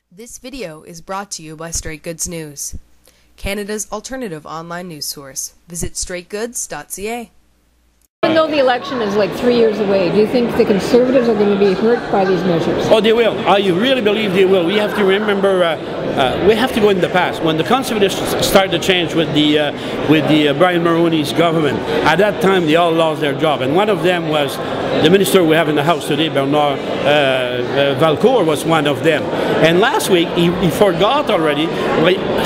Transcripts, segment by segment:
This video is brought to you by Straight Goods News, Canada's alternative online news source. Visit straightgoods.ca. Even though the election is like 3 years away, do you think the Conservatives are going to be hurt by these measures? Oh, they will. I really believe they will. We have to remember, we have to go in the past. When the Conservatives started to change with the Brian Mulroney's government, at that time they all lost their job. And one of them was the minister we have in the House today, Bernard Valcourt, was one of them. And last week he forgot already,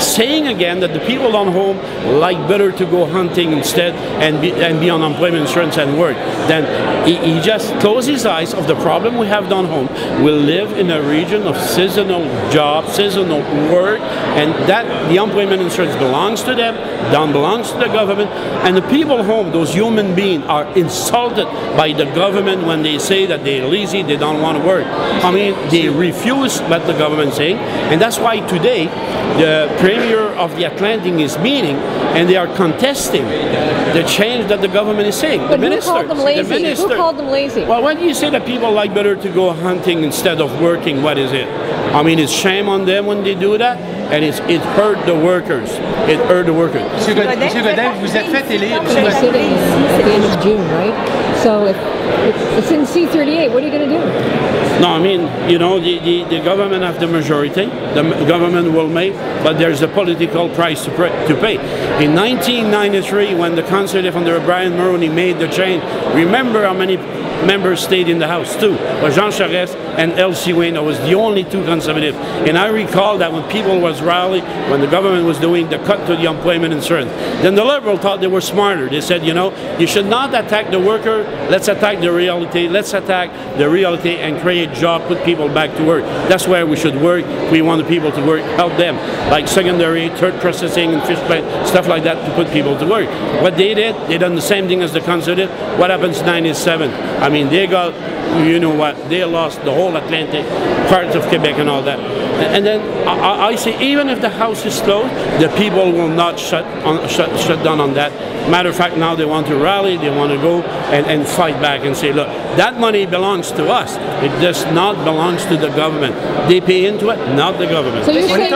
saying again that the people on home like better to go hunting instead and be on unemployment insurance and work. Then he just closed his eyes of the problem we have down home. We live in a region of seasonal jobs, seasonal work, and that the unemployment insurance belongs to them, belongs to the government, and the people home, those human beings, are insulted by the government when they say that they're lazy, they don't want to work. I mean, they refuse what the government saying, and that's why today the Premier of the Atlantic is meeting, and they are contesting the change that the government is saying. But who called them lazy? Who called them lazy? Well, when you say that people like better to go hunting instead of working, what is it? I mean, it's shame on them when they do that, and it hurt the workers. It hurt the workers. Monsieur Godin, vous êtes fait élire. You're sitting at the end of June, right? So if it's in C-38, what are you going to do? No, I mean, you know, the government have the majority. The government will make, but there's a political price to pay. In 1993, when the Conservative under Brian Mulroney made the change, remember how many members stayed in the House too? Was Jean Charest and Elsie Wayne. That was the only two Conservatives. And I recall that when people was rallying, when the government was doing the cut to the unemployment insurance, then the Liberals thought they were smarter. They said, you know, you should not attack the worker, let's attack the reality, let's attack the reality and create jobs, put people back to work. That's where we should work. We want the people to work, help them, like secondary, third processing and fish plant, stuff like that, to put people to work. What they did, they done the same thing as the Conservative. What happens in 97? I mean, they got, you know what, they lost the whole Atlantic, parts of Quebec and all that. And then I say, even if the House is closed, the people will not shut down on that. Matter of fact, now they want to rally, they want to go and fight back and say, look, that money belongs to us. It does not belong to the government. They pay into it, not the government. So you're saying